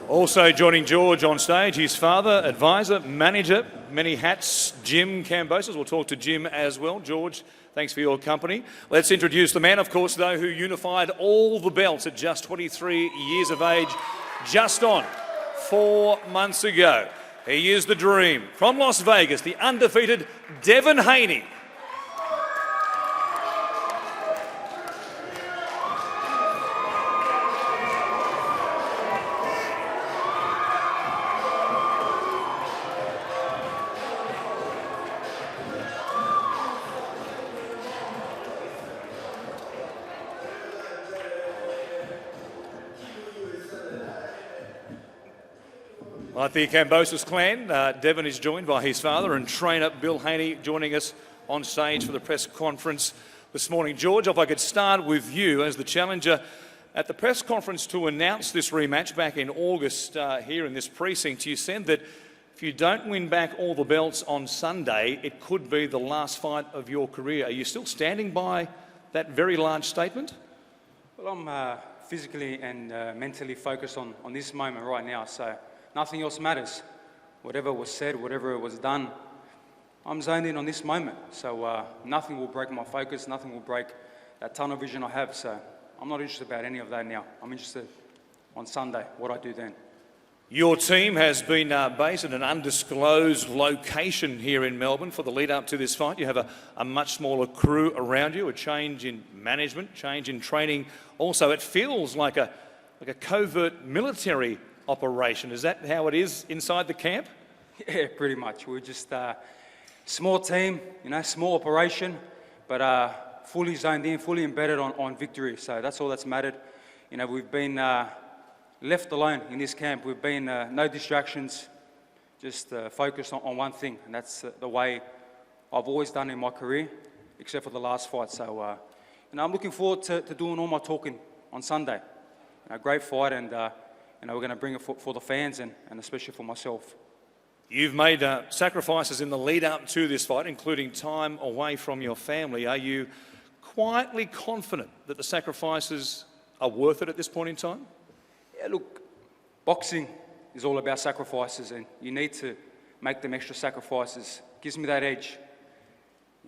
Also joining George on stage, his father, advisor, manager, many hats, Jim Kambosos. We'll talk to Jim as well. George, thanks for your company. Let's introduce the man, of course, though, who unified all the belts at just 23 years of age, just on 4 months ago. He is the dream. From Las Vegas, the undefeated Devin Haney. Like the Kambosos clan, Devin is joined by his father and trainer Bill Haney, joining us on stage for the press conference this morning. George, if I could start with you as the challenger at the press conference to announce this rematch back in August here in this precinct, you said that if you don't win back all the belts on Sunday, it could be the last fight of your career. Are you still standing by that very large statement? Well, I'm physically and mentally focused on this moment right now, so nothing else matters. Whatever was said, whatever was done, I'm zoned in on this moment. So nothing will break my focus, nothing will break that tunnel vision I have. So I'm not interested about any of that now. I'm interested on Sunday, what I do then. Your team has been based at an undisclosed location here in Melbourne for the lead up to this fight. You have a much smaller crew around you, a change in management, change in training. Also, it feels like a covert military operation. Is that how it is inside the camp? Yeah, pretty much. We're just a small team, small operation, but fully zoned in, fully embedded on victory. So that's all that's mattered. We've been left alone in this camp. We've been no distractions, just focused on one thing, and that's the way I've always done in my career, except for the last fight. So I'm looking forward to doing all my talking on Sunday. A great fight, and we're going to bring it for the fans and especially for myself. You've made sacrifices in the lead up to this fight, including time away from your family. Are you quietly confident that the sacrifices are worth it at this point in time? Yeah, look, boxing is all about sacrifices, and you need to make them extra sacrifices. It gives me that edge.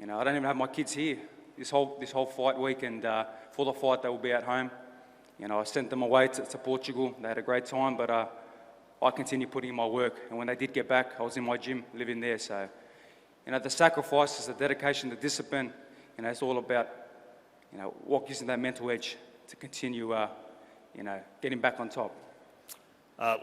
I don't even have my kids here this whole fight week, and for the fight they will be at home. I sent them away to Portugal. They had a great time, but I continued putting in my work. And when they did get back, I was in my gym, living there. So, the sacrifices, the dedication, the discipline, it's all about, what gives them that mental edge to continue, getting back on top.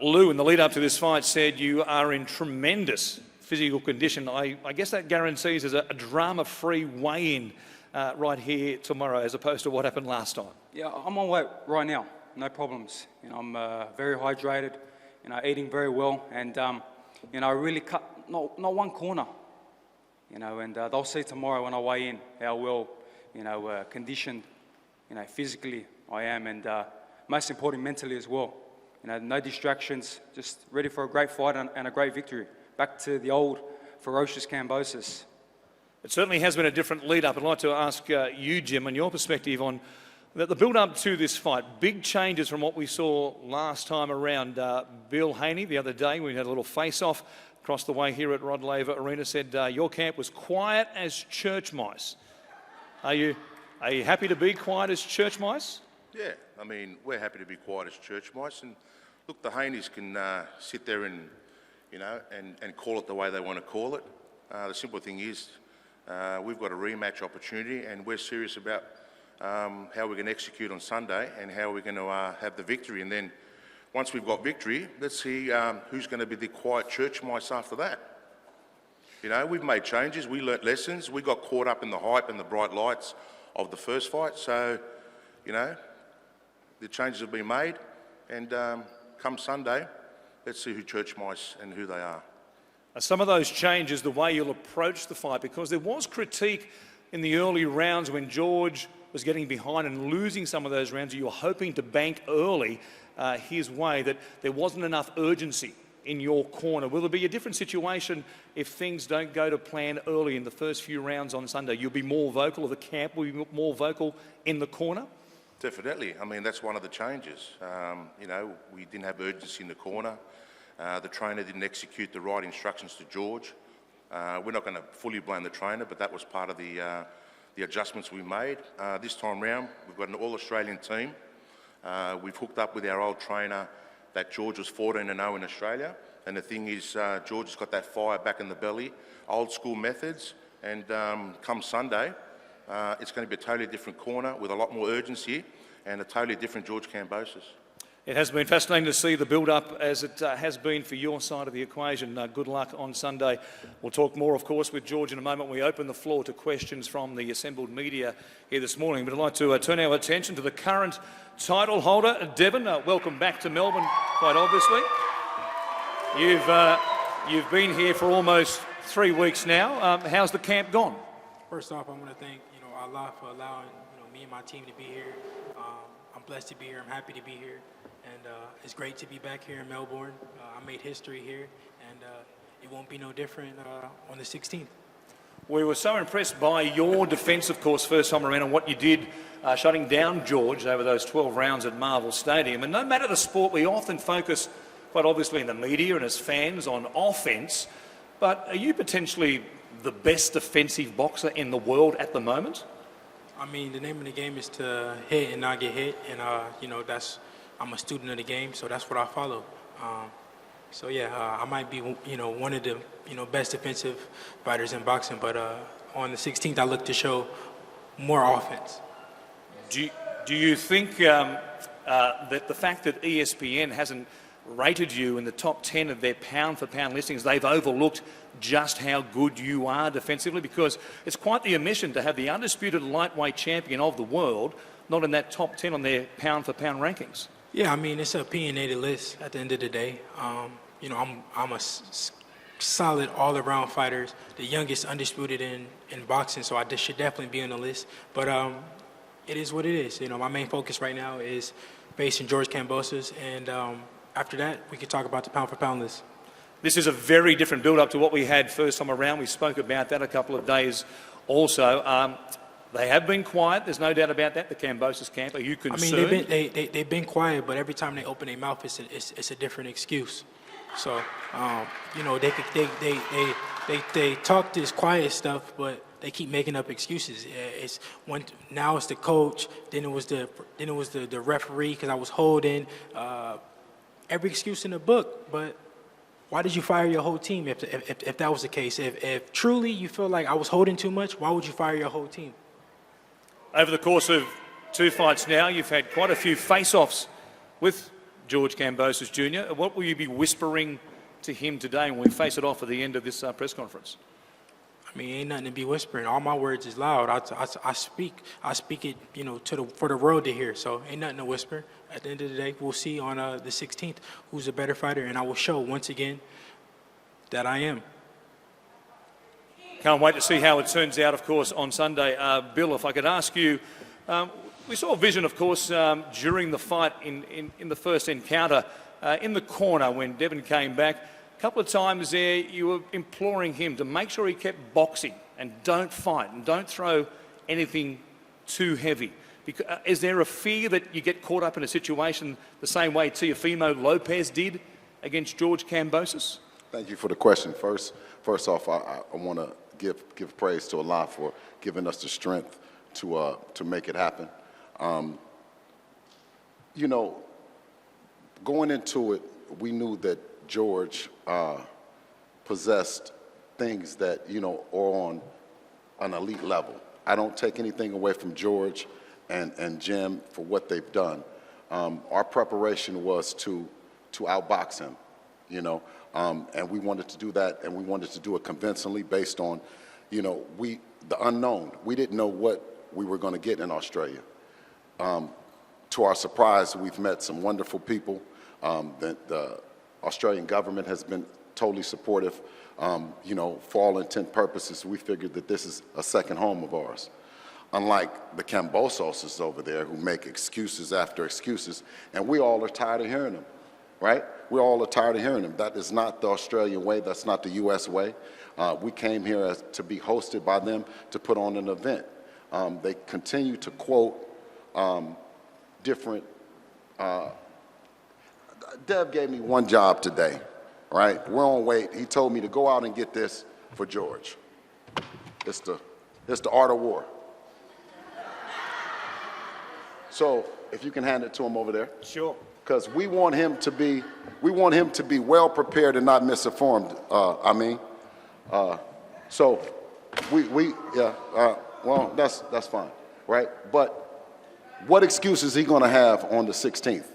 Lou, in the lead up to this fight, said you are in tremendous physical condition. I guess that guarantees there's a drama-free weigh-in right here tomorrow, as opposed to what happened last time. Yeah, I'm on weight right now, no problems. I'm very hydrated, eating very well, and I really cut not one corner, and they'll see tomorrow when I weigh in how well, conditioned, physically I am, and most important, mentally as well. No distractions, just ready for a great fight and a great victory. Back to the old ferocious Kambosos. It certainly has been a different lead-up. I'd like to ask you, Jim, on your perspective on the build-up to this fight. Big changes from what we saw last time around. Bill Haney, the other day, we had a little face-off across the way here at Rod Laver Arena, said your camp was quiet as church mice. Are you happy to be quiet as church mice? Yeah, we're happy to be quiet as church mice. And look, the Haneys can sit there and call it the way they want to call it. The simple thing is, we've got a rematch opportunity, and we're serious about how we're going to execute on Sunday and how we're going to have the victory. And then once we've got victory, let's see who's going to be the quiet church mice after that. We've made changes, we learnt lessons, we got caught up in the hype and the bright lights of the first fight. So, the changes have been made, and come Sunday, let's see who church mice and who they are. Some of those changes, the way you'll approach the fight, because there was critique in the early rounds when George was getting behind and losing some of those rounds. You were hoping to bank early his way, that there wasn't enough urgency in your corner. Will there be a different situation if things don't go to plan early in the first few rounds on Sunday? You'll be more vocal, or the camp will be more vocal in the corner? Definitely. I mean, that's one of the changes. You know, we didn't have urgency in the corner. The trainer didn't execute the right instructions to George. We're not going to fully blame the trainer, but that was part of the adjustments we made. This time round, we've got an all-Australian team. We've hooked up with our old trainer that George was 14-0 in Australia. And the thing is, George has got that fire back in the belly, old school methods. And come Sunday, it's going to be a totally different corner with a lot more urgency and a totally different George Kambosos. It has been fascinating to see the build-up as it has been for your side of the equation. Good luck on Sunday. We'll talk more, of course, with George in a moment. We open the floor to questions from the assembled media here this morning. But I'd like to turn our attention to the current title holder, Devin. Welcome back to Melbourne, quite obviously. You've been here for almost 3 weeks now. How's the camp gone? First off, I want to thank Allah for allowing me and my team to be here. I'm blessed to be here. I'm happy to be here, and it's great to be back here in Melbourne. I made history here, and it won't be no different on the 16th. We were so impressed by your defence, of course, first time around, and what you did shutting down George over those 12 rounds at Marvel Stadium. And no matter the sport, we often focus, quite obviously in the media and as fans, on offence. But are you potentially the best defensive boxer in the world at the moment? I mean, the name of the game is to hit and not get hit, and I'm a student of the game, so that's what I follow. So yeah, I might be one of the best defensive fighters in boxing, but on the 16th I look to show more offense. Do you think that the fact that ESPN hasn't rated you in the top 10 of their pound-for-pound listings, they've overlooked just how good you are defensively? Because it's quite the omission to have the undisputed lightweight champion of the world not in that top 10 on their pound-for-pound rankings. Yeah, I mean, it's an opinionated list at the end of the day. I'm a solid all-around fighter, the youngest undisputed in boxing, so I should definitely be on the list. But it is what it is. My main focus right now is facing George Kambosos, and after that, we can talk about the pound-for-pound list. This is a very different build-up to what we had first time around. We spoke about that a couple of days also. They have been quiet. There's no doubt about that, the Kambosos camp. Are you concerned? I mean, they've been quiet, but every time they open their mouth, it's a different excuse. So, they talk this quiet stuff, but they keep making up excuses. Now it's the coach, then it was the referee because I was holding. Every excuse in the book, but why did you fire your whole team if that was the case? If truly you feel like I was holding too much, why would you fire your whole team? Over the course of 2 fights now, you've had quite a few face-offs with George Kambosos Jr. What will you be whispering to him today when we face it off at the end of this press conference? I mean, ain't nothing to be whispering. All my words is loud. I speak it, for the world to hear. So ain't nothing to whisper. At the end of the day, we'll see on the 16th who's a better fighter, and I will show once again that I am. Can't wait to see how it turns out, of course, on Sunday. Bill, if I could ask you, we saw a vision, of course, during the fight in the first encounter in the corner when Devin came back. A couple of times there, you were imploring him to make sure he kept boxing and don't fight and don't throw anything too heavy. Because, is there a fear that you get caught up in a situation the same way Teofimo Lopez did against George Kambosos? Thank you for the question. First off, I want to give praise to Allah for giving us the strength to make it happen. Going into it, we knew that George possessed things that are on an elite level. I don't take anything away from George and Jim for what they've done. Our preparation was to outbox him, and we wanted to do that, and we wanted to do it convincingly based on, the unknown. We didn't know what we were going to get in Australia. To our surprise, we've met some wonderful people. The Australian government has been totally supportive. For all intent purposes, we figured that this is a second home of ours. Unlike the Kambososes over there who make excuses after excuses, and we all are tired of hearing them, right? We all are tired of hearing them. That is not the Australian way. That's not the U.S. way. We came here to be hosted by them to put on an event. They continue to quote different. Dev gave me one job today, right? We're on weight. He told me to go out and get this for George. It's the art of war. So if you can hand it to him over there. Sure. Because we want him to be well prepared and not misinformed. So well, that's fine, right? But what excuse is he going to have on the 16th?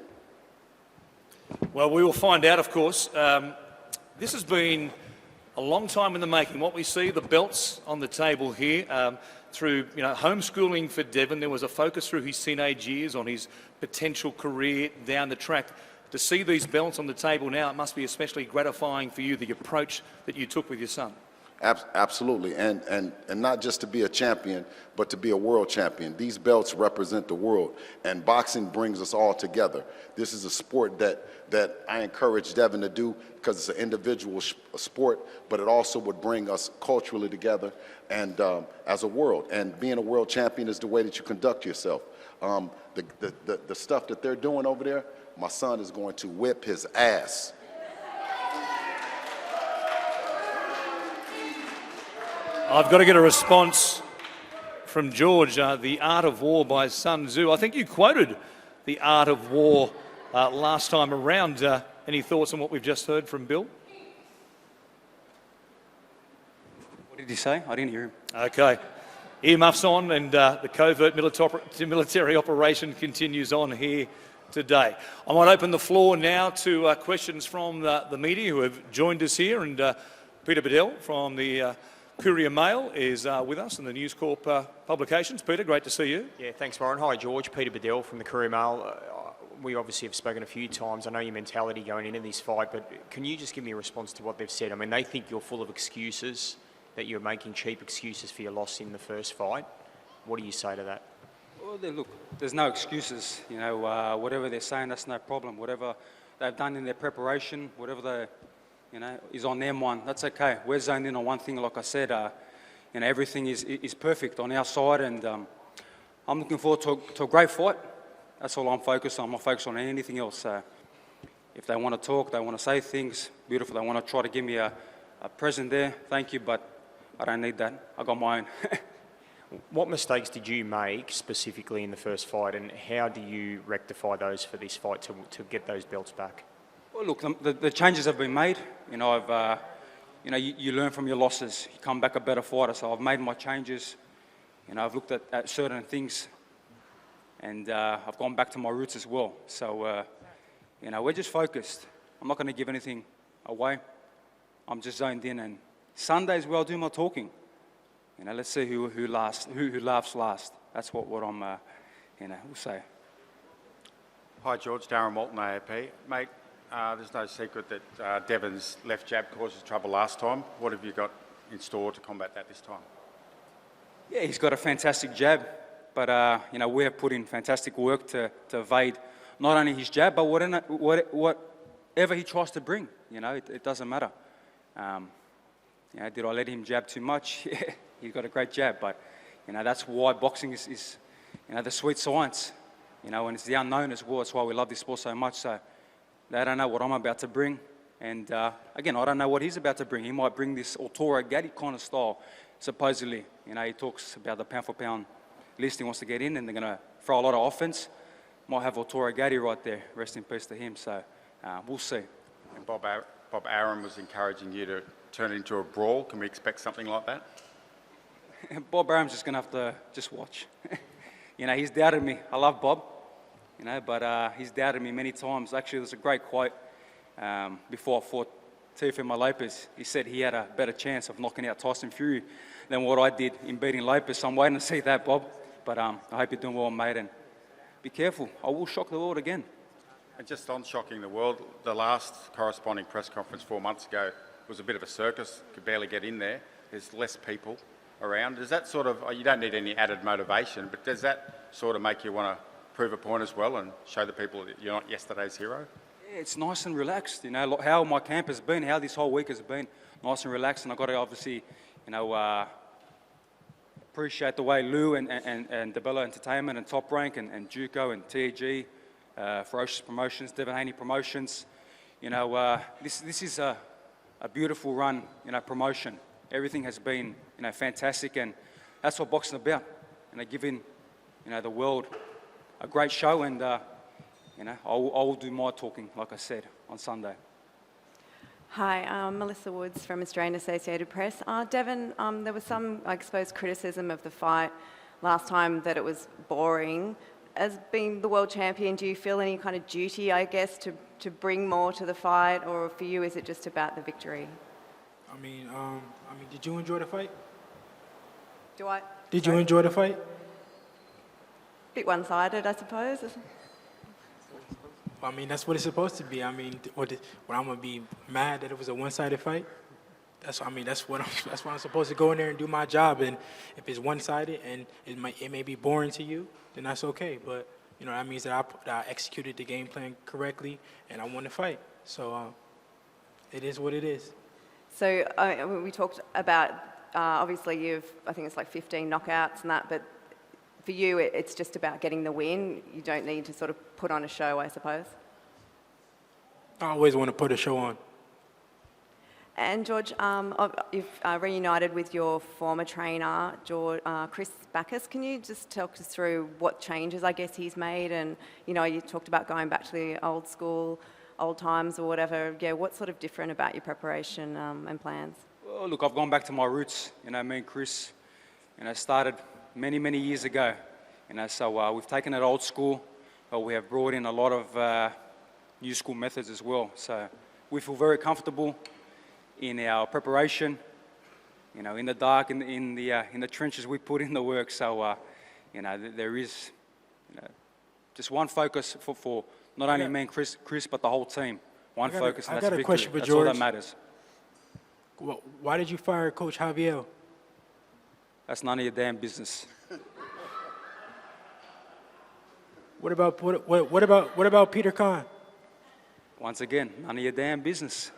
Well, we will find out, of course. This has been a long time in the making. What we see, the belts on the table here, through homeschooling for Devin, there was a focus through his teenage years on his potential career down the track. To see these belts on the table now, it must be especially gratifying for you, the approach that you took with your son. Absolutely, and not just to be a champion, but to be a world champion. These belts represent the world, and boxing brings us all together. This is a sport that I encourage Devin to do because it's an individual sport, but it also would bring us culturally together and as a world. And being a world champion is the way that you conduct yourself. The stuff that they're doing over there, my son is going to whip his ass. I've got to get a response from George. The Art of War by Sun Tzu. I think you quoted The Art of War last time around. Any thoughts on what we've just heard from Bill? What did he say? I didn't hear him. Okay. Earmuffs on, and the covert military operation continues on here today. I might open the floor now to questions from the media who have joined us here, and Peter Bedell from the Courier Mail is with us in the News Corp publications. Peter, great to see you. Yeah, thanks, Warren. Hi, George. Peter Bedell from the Courier Mail. We obviously have spoken a few times. I know your mentality going into this fight, but can you just give me a response to what they've said? I mean, they think you're full of excuses, that you're making cheap excuses for your loss in the first fight. What do you say to that? Well, look, there's no excuses. Whatever they're saying, that's no problem. Whatever they've done in their preparation, whatever they, is on their mind, that's okay. We're zoned in on one thing, like I said. Everything is perfect on our side, and I'm looking forward to a great fight. That's all I'm focused on. I'm not focused on anything else. If they want to talk, they want to say things, beautiful. They want to try to give me a present there, thank you, but I don't need that. I got my own. What mistakes did you make specifically in the first fight, and how do you rectify those for this fight to get those belts back? Well, look, the changes have been made. You learn from your losses. You come back a better fighter. So I've made my changes. I've looked at certain things, and I've gone back to my roots as well. So, we're just focused. I'm not going to give anything away. I'm just zoned in, and Sundays where I'll do my talking. Let's see who laughs last. That's what I'm, we'll say. Hi, George. Darren Walton, AAP. Mate, there's no secret that Devin's left jab caused trouble last time. What have you got in store to combat that this time? Yeah, he's got a fantastic jab, but we have put in fantastic work to evade not only his jab, but whatever he tries to bring. It doesn't matter. Did I let him jab too much? Yeah, he's got a great jab, but that's why boxing is the sweet science. And it's the unknown as well. That's why we love this sport so much. So they don't know what I'm about to bring. And again, I don't know what he's about to bring. He might bring this Arturo Gatti kind of style, supposedly. He talks about the pound-for-pound list he wants to get in, and they're going to throw a lot of offense. Might have Arturo Gatti right there. Rest in peace to him. So we'll see. And Bob Aaron was encouraging you to turn it into a brawl. Can we expect something like that? Bob Aaron's just going to have to just watch. He's doubted me. I love Bob, but he's doubted me many times. Actually, there's a great quote before I fought Teofimo Lopez. He said he had a better chance of knocking out Tyson Fury than what I did in beating Lopez. So I'm waiting to see that, Bob. But I hope you're doing well, mate, and be careful. I will shock the world again. And just on shocking the world, the last corresponding press conference 4 months ago was a bit of a circus. Could barely get in there. There's less people around. Does that sort of, you don't need any added motivation, but does that sort of make you want to prove a point as well and show the people that you're not yesterday's hero? Yeah, it's nice and relaxed. How my camp has been, how this whole week has been, nice and relaxed. And I've got to obviously, appreciate the way Lou and DeBella Entertainment and Top Rank and Juco and TEG, Ferocious Promotions, Devin Haney Promotions. This is a beautiful run, promotion. Everything has been, fantastic, and that's what boxing is about. Giving, the world a great show, and I will do my talking, like I said, on Sunday. Hi, I'm Melissa Woods from Australian Associated Press. Devin, there was some, I suppose, criticism of the fight last time that it was boring. As being the world champion, do you feel any kind of duty, I guess, to bring more to the fight, or for you, is it just about the victory? I mean, did you enjoy the fight? Do I? Did you enjoy the fight? Bit one-sided, I suppose. I mean, that's what it's supposed to be. I mean, what I'm gonna be mad that it was a one-sided fight? That's what I'm supposed to go in there and do my job. And if it's one-sided and it may be boring to you, then that's okay. But that means that I executed the game plan correctly and I won the fight. So it is what it is. So we talked about obviously I think it's like 15 knockouts and that, but for you, it's just about getting the win. You don't need to sort of put on a show, I suppose. I always want to put a show on. And George, you've reunited with your former trainer, Chris Backus. Can you just talk us through what changes, I guess, he's made? And, you talked about going back to the old school, old times or whatever. Yeah, what's sort of different about your preparation and plans? Well, look, I've gone back to my roots. Me and Chris, started many, many years ago. So we've taken it old school, but we have brought in a lot of new school methods as well. So we feel very comfortable in our preparation, in the dark, in the trenches we put in the work. So, there is just one focus for not only me and Chris, but the whole team. One focus, and that's victory. Question for that's George. all that matters. Why did you fire Coach Javier? That's none of your damn business. What about Peter Khan? Once again, none of your damn business.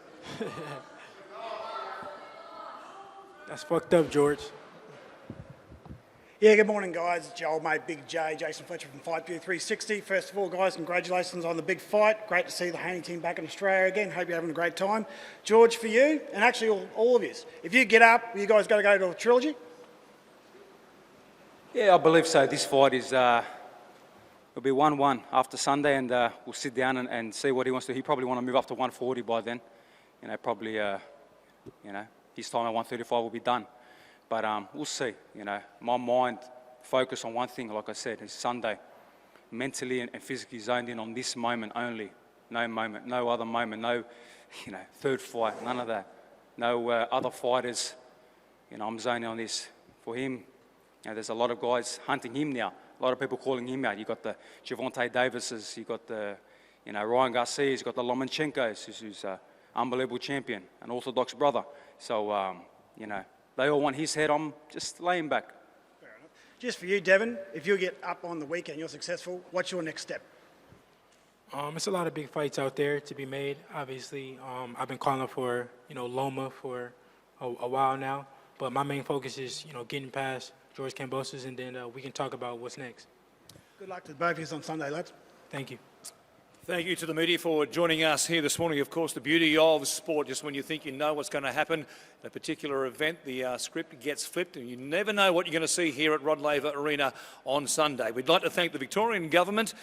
That's fucked up, George. Yeah, good morning, guys. It's your old mate, Big J, Jason Fletcher from Fight View 360. First of all, guys, congratulations on the big fight. Great to see the Haney team back in Australia again. Hope you're having a great time. George, for you, and actually all of you, if you get up, you guys got to go to a Trilogy? Yeah, I believe so. This fight is it'll be 1-1 after Sunday, and we'll sit down and see what he wants to do. He probably want to move up to 140 by then. Probably, his time at 135 will be done. But we'll see. My mind focused on one thing, like I said, is Sunday. Mentally and physically zoned in on this moment only. No moment, no other moment, no, third fight, none of that. No other fighters. I'm zoning on this. For him, there's a lot of guys hunting him now. A lot of people calling him out. You've got the Gervonta Davises, you've got the, Ryan Garcias, you've got the Lomachenko's, who's an unbelievable champion, an orthodox brother. So, they all want his head. I'm just laying back. Fair enough. Just for you, Devin, if you get up on the weekend, you're successful, what's your next step? It's a lot of big fights out there to be made, obviously. I've been calling for, Loma for a while now. But my main focus is, getting past George Kambosos, and then we can talk about what's next. Good luck to both of you on Sunday, lads. Thank you. Thank you to the media for joining us here this morning. Of course, the beauty of sport, just when you think you know what's going to happen in a particular event, the script gets flipped and you never know what you're going to see here at Rod Laver Arena on Sunday. We'd like to thank the Victorian Government,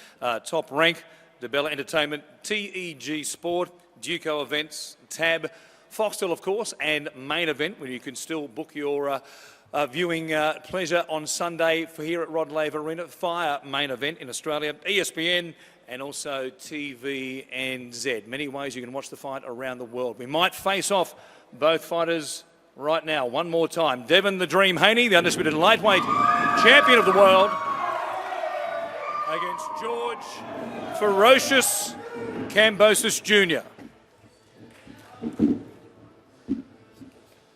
Top Rank, DeBella Entertainment, TEG Sport, Duco Events, TAB, Foxtel, of course, and Main Event, where you can still book your viewing pleasure on Sunday for here at Rod Laver Arena. Fire Main Event in Australia, ESPN, and also TVNZ. Many ways you can watch the fight around the world. We might face off both fighters right now one more time. Devin the Dream Haney, the undisputed lightweight champion of the world, against George Ferocious Kambosos Jr.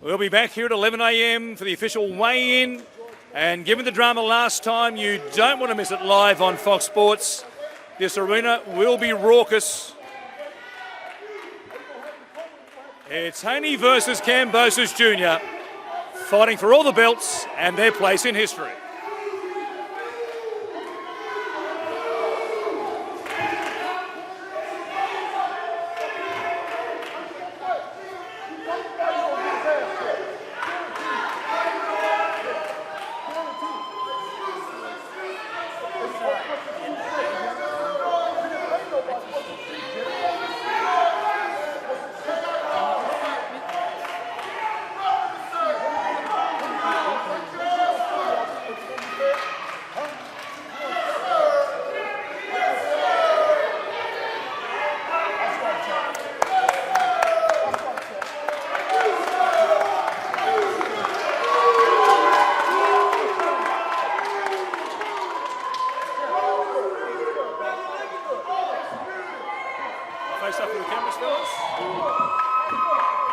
We'll be back here at 11 a.m. for the official weigh-in. And given the drama last time, you don't want to miss it live on Fox Sports. This arena will be raucous. It's Haney versus Kambosos Jr. fighting for all the belts and their place in history. Face up for the cameras, fellas.